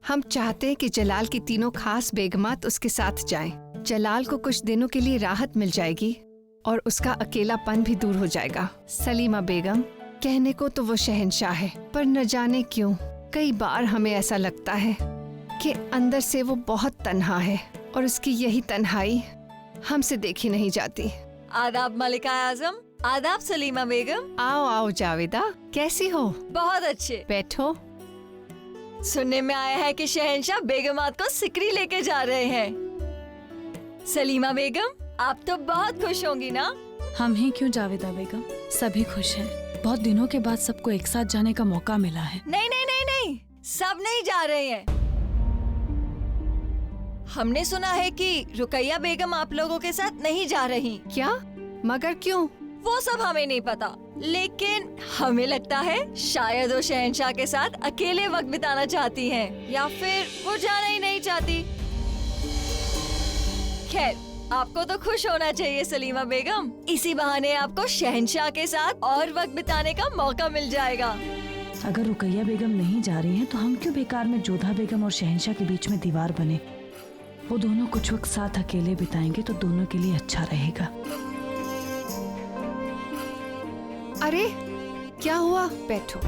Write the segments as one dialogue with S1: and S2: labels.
S1: हम चाहते हैं कि जलाल की तीनों खास बेगमात उसके साथ जाएं। जलाल को कुछ दिनों के लिए राहत मिल जाएगी और उसका अकेलापन भी दूर हो जाएगा। सलीमा बेगम, कहने को तो वो शहंशाह है, पर न जाने क्यों कई बार हमें ऐसा लगता है कि अंदर से वो बहुत तन्हा है और उसकी यही तन्हाई हमसे देखी नहीं जाती।
S2: आदाब मलिका आजम। आदाब सलीमा बेगम।
S1: आओ आओ जावेदा, कैसी हो?
S2: बहुत अच्छे।
S1: बैठो।
S2: सुनने में आया है कि शहंशाह बेगमात को सिकरी लेके जा रहे हैं। सलीमा बेगम, आप तो बहुत खुश होंगी ना?
S3: हम ही क्यों जावेदा बेगम, सभी खुश हैं। बहुत दिनों के बाद सबको एक साथ जाने का मौका मिला है।
S2: नहीं नहीं नहीं नहीं, सब नहीं जा रहे हैं। हमने सुना है कि रुकैया बेगम आप लोगों के साथ नहीं जा रही।
S1: क्या? मगर क्यों?
S2: वो सब हमें नहीं पता, लेकिन हमें लगता है शायद वो शहंशाह के साथ अकेले वक्त बिताना चाहती हैं, या फिर वो जाना ही नहीं चाहती। खैर, आपको तो खुश होना चाहिए सलीमा बेगम। इसी बहाने आपको शहंशाह के साथ और वक्त बिताने का मौका मिल जाएगा।
S3: अगर रुकैया बेगम नहीं जा रही हैं, तो हम क्यों बेकार में जोधा बेगम और शहंशाह के बीच में दीवार बने। वो दोनों कुछ वक्त साथ अकेले बिताएंगे तो दोनों के लिए अच्छा रहेगा।
S1: अरे क्या हुआ? बैठो।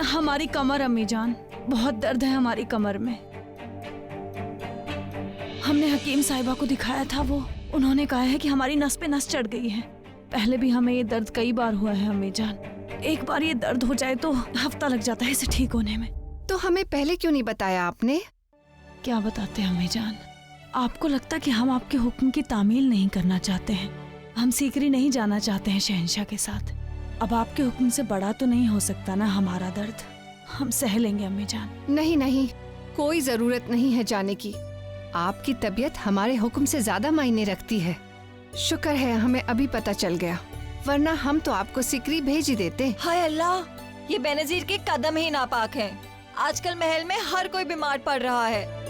S3: हमारी कमर अम्मी जान, बहुत दर्द है हमारी कमर में। हमने हकीम साहिबा को दिखाया था, उन्होंने कहा है कि हमारी नस पे नस चढ़ गई है। पहले भी हमें ये दर्द कई बार हुआ है अम्मी जान। एक बार ये दर्द हो जाए तो हफ्ता लग जाता है इसे ठीक होने में।
S1: तो हमें पहले क्यों नहीं बताया आपने?
S3: क्या बताते हैं अम्मी जान? आपको लगता कि हम आपके हुक्म की तामील नहीं करना चाहते हैं? हम सीकरी नहीं जाना चाहते हैं शहंशाह के साथ। अब आपके हुक्म से बड़ा तो नहीं हो सकता ना हमारा दर्द। हम सह लेंगे अम्मी जान।
S1: नहीं नहीं, कोई जरूरत नहीं है जाने की। आपकी तबीयत हमारे हुक्म से ज्यादा मायने रखती है। शुक्र है हमें अभी पता चल गया, वरना हम तो आपको सिकरी भेज ही देते।
S2: हाय अल्लाह, ये बेनजीर के कदम ही नापाक हैं। आजकल महल में हर कोई बीमार पड़ रहा है।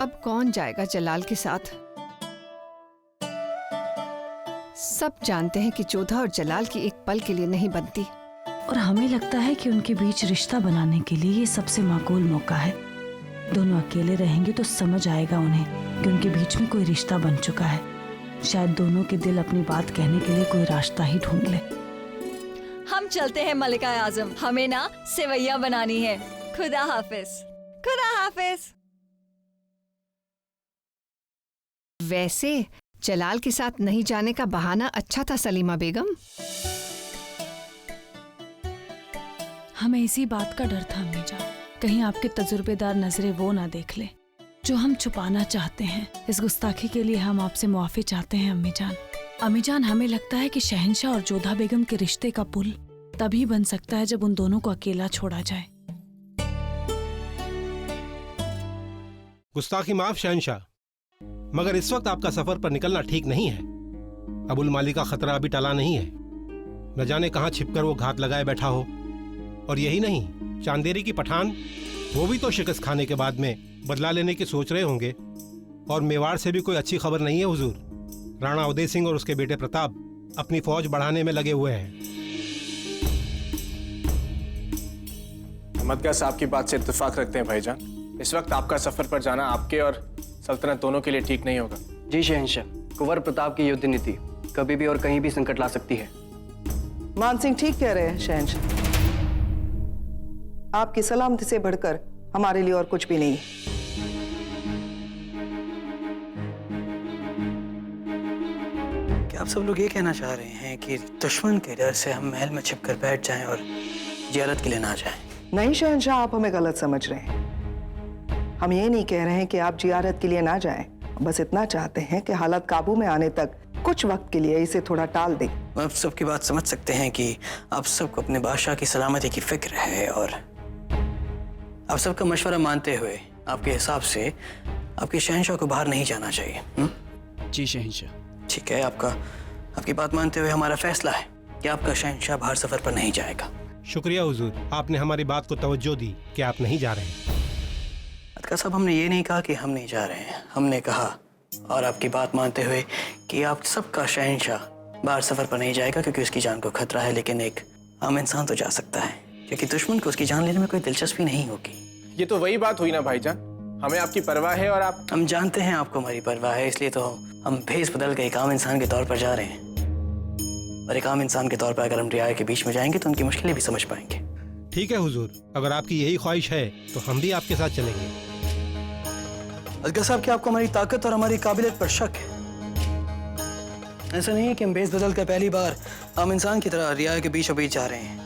S1: अब कौन जाएगा जलाल के साथ? सब जानते हैं कि जोधा और जलाल की एक पल के लिए नहीं बनती,
S3: और हमें लगता है कि उनके बीच रिश्ता बनाने के लिए ये सबसे माकूल मौका है। दोनों अकेले रहेंगे तो समझ आएगा उन्हें कि उनके बीच में कोई रिश्ता बन चुका है। शायद दोनों के दिल अपनी बात कहने के लिए कोई रास्ता ही ढूंढ ले।
S2: हम चलते हैं मलिका आजम, हमें ना सेवैया बनानी है। खुदा हाफिज। खुदा हाफिज।
S1: वैसे जलाल के साथ नहीं जाने का बहाना अच्छा था सलीमा बेगम।
S3: हमें इसी बात का डर था अम्मी जान, कहीं आपके तजुर्बेदार नजरें वो ना देख ले जो हम छुपाना चाहते हैं। इस गुस्ताखी के लिए हम आपसे मुआफी चाहते हैं अम्मी जान। अम्मी जान, हमें लगता है कि शहंशाह और जोधा बेगम के रिश्ते का पुल तभी बन सकता है जब उन दोनों को अकेला छोड़ा जाए।
S4: गुस्ताखी माफ शहंशाह, मगर इस वक्त आपका सफर पर निकलना ठीक नहीं है। अबुल माली का खतरा अभी टला नहीं है। न जाने कहां छिपकर वो घात लगाए बैठा हो। और यही नहीं, चांदेरी की पठान, वो भी तो शिकस्त खाने के बाद में बदला लेने की सोच रहे होंगे। और मेवाड़ से भी कोई अच्छी खबर नहीं है हुजूर। राणा उदय सिंह और उसके बेटे प्रताप अपनी फौज बढ़ाने में लगे हुए हैं।
S5: अहमद साहब की बात से इत्तेफाक रखते हैं भाईजान। इस वक्त आपका सफर पर जाना आपके और सल्तनत दोनों के लिए ठीक नहीं होगा।
S6: जी शहंशाह, कुंवर प्रताप की युद्ध नीति कभी भी और कहीं भी संकट ला सकती है।
S7: मान सिंह ठीक कह रहे हैं शहंशाह। आपकी सलामती से बढ़कर हमारे लिए और कुछ भी नहीं।
S8: क्या आप सब लोग ये कहना चाह रहे हैं कि दुश्मन के डर से हम महल में छिपकर बैठ जाएं और जियारत के लिए ना जाएं?
S7: नहीं शहंशाह, आप हमें गलत समझ रहे हैं। हम ये नहीं कह रहे हैं कि आप जियारत के लिए ना जाएं, बस इतना चाहते हैं कि हालत काबू में आने तक कुछ वक्त के लिए इसे थोड़ा टाल दें।
S8: आप सबकी बात समझ सकते हैं कि आप सबको अपने बादशाह की सलामती की फिक्र है, और आप सबका मशवरा मानते हुए आपके हिसाब से आपके शहंशाह को बाहर नहीं जाना चाहिए।
S6: जी शहंशाह।
S8: ठीक है, आपकी बात मानते हुए हमारा फैसला है कि आपका शहंशाह बाहर सफर पर नहीं जाएगा।
S4: शुक्रिया हुजूर, आपने हमारी बात को तवज्जो दी कि आप नहीं जा रहे हैं।
S8: अदका साहब, हमने ये नहीं कहा कि हम नहीं जा रहे हैं। हमने कहा, और आपकी बात मानते हुए, कि आप सबका शहंशाह बाहर सफर पर नहीं जाएगा क्योंकि उसकी जान को खतरा है, लेकिन एक आम इंसान तो जा सकता है क्योंकि दुश्मन को उसकी जान लेने में कोई दिलचस्पी नहीं होगी।
S5: ये तो वही बात हुई ना भाईजान, हमें आपकी परवाह है और आप।
S8: हम जानते हैं आपको हमारी परवाह है, इसलिए तो हम भेस बदल के एक आम इंसान के तौर पर जा रहे हैं। और एक आम इंसान के तौर पर अगर हम रियाया के बीच में जाएंगे तो उनकी मुश्किलें भी समझ पाएंगे।
S4: ठीक है हुजूर, अगर आपकी यही ख्वाहिश है तो हम भी आपके साथ चलेंगे।
S8: असगर साहब, क्या आपको हमारी ताकत और हमारी काबिलियत पर शक है? ऐसा नहीं है कि हम भेस बदल कर पहली बार आम इंसान की तरह रियाया के बीचों बीच जा रहे हैं।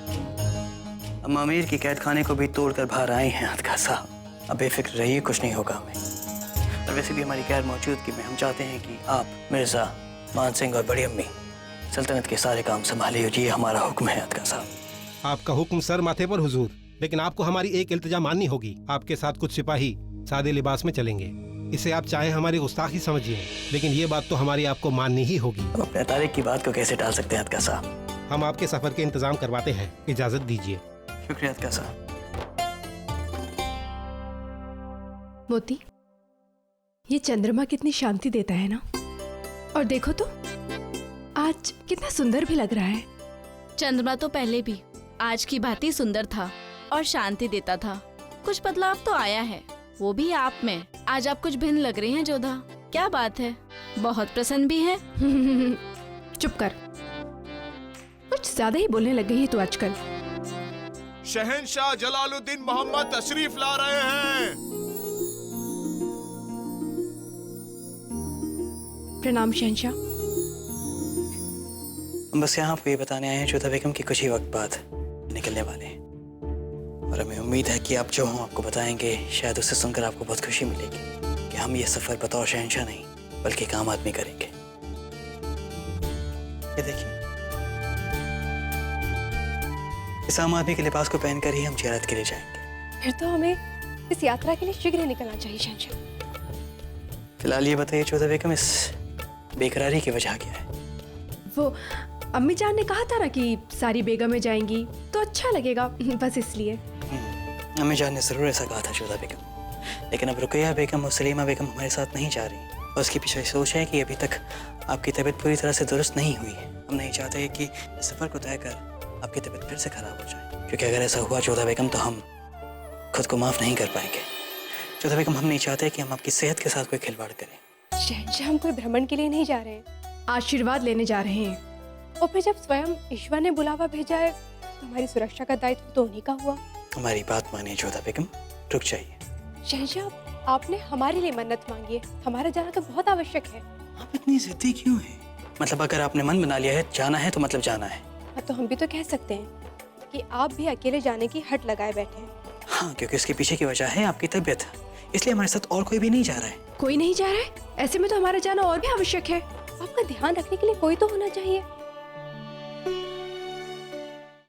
S8: हम आमिर की कैद खाने को भी तोड़कर बाहर आए हैं असगर साहब। अब बेफिक्र रहिए, कुछ नहीं होगा हमें। और वैसे भी हमारी गैर मौजूदगी में हम चाहते हैं कि आप, मिर्जा, मान सिंह और बड़ी अम्मी सल्तनत के सारे काम संभालिए। ये हमारा हुक्म है असगर साहब।
S4: आपका हुक्म सर माथे पर हुजूर, लेकिन आपको हमारी एक इल्तिजा माननी होगी। आपके साथ कुछ सिपाही सादे लिबास में चलेंगे। इसे आप चाहे हमारी गुस्ताखी समझिए, लेकिन ये बात तो हमारी आपको माननी ही होगी।
S8: हम अपने तारीख की बात को कैसे टाल सकते हैं असगर साहब?
S4: हम आपके सफर के इंतजाम करवाते हैं, इजाजत दीजिए।
S8: शुक्रिया असगर साहब।
S9: मोती, ये चंद्रमा कितनी शांति देता है ना। और देखो तो आज कितना सुंदर भी लग रहा है।
S3: चंद्रमा तो पहले भी आज की भांति सुंदर था और शांति देता था। कुछ बदलाव तो आया है, वो भी आप में। आज आप कुछ भिन्न लग रही हैं जोधा। क्या बात है? बहुत प्रसन्न भी है।
S9: चुप कर, कुछ ज्यादा ही बोलने लग गई है तू आजकल।
S10: शहंशाह जलालुद्दीन मोहम्मद तशरीफ ला रहे हैं।
S9: प्रणाम शहंशाह।
S8: हम बस यहाँ आपको ये बताने आए हैं जोधा बेगम की कुछ ही वक्त बाद निकलने वाले हैं। और हमें उम्मीद है कि आप जो हम आपको बताएंगे शायद उससे सुनकर आपको बहुत खुशी मिलेगी कि हम ये सफर बतौर शहंशाह नहीं बल्कि एक आम आदमी करेंगे। ये देखिए, इस आम आदमी के लिबास को पहनकर ही हम जियारत के लिए जाएंगे।
S9: फिर तो हमें इस यात्रा के लिए शीघ्र निकलना चाहिए शहंशाह।
S8: फिलहाल ये बताइए जोधा बेगम, इस बेकरारी की वजह क्या है?
S9: वो अम्मी जान ने कहा था ना कि सारी बेगमें जाएंगी तो अच्छा लगेगा, बस इसलिए।
S8: अम्मी जान ने जरूर ऐसा कहा था जोधा बेगम, लेकिन अब रुकैया बेगम और सलीमा बेगम हमारे साथ नहीं जा रही। और उसकी पीछे सोच है कि अभी तक आपकी तबीयत पूरी तरह से दुरुस्त नहीं हुई है। हम नहीं चाहते कि इस सफर को तय कर आपकी तबीयत फिर से खराब हो जाए, क्योंकि अगर ऐसा हुआ जोधा बेगम तो हम खुद को माफ नहीं कर पाएंगे। जोधा बेगम, हम नहीं चाहते कि हम आपकी सेहत के साथ कोई खिलवाड़ करें।
S9: शहंशाह, हम कोई भ्रमण के लिए नहीं जा रहे हैं, आशीर्वाद लेने जा रहे हैं। और फिर जब स्वयं ईश्वर ने बुलावा भेजा है तो हमारी सुरक्षा का दायित्व तो उन्हीं का हुआ।
S8: हमारी बात मानिए जोधा बेगम, रुक जाइए।
S9: शहंशाह, आपने हमारे लिए मन्नत मांगी है, हमारा जाना तो बहुत आवश्यक है।
S8: आप इतनी जिद्दी क्यों हैं? मतलब अगर आपने मन बना लिया है जाना है तो मतलब जाना है।
S9: तो हम भी तो कह सकते हैं कि आप भी अकेले जाने की हट लगाए बैठे हैं।
S8: हाँ, क्योंकि इसके पीछे की वजह है आपकी तबीयत, इसलिए हमारे साथ और कोई भी नहीं जा रहा है।
S9: कोई नहीं जा रहा है? ऐसे में तो हमारा जाना और भी आवश्यक है। आपका ध्यान रखने के लिए कोई तो होना चाहिए।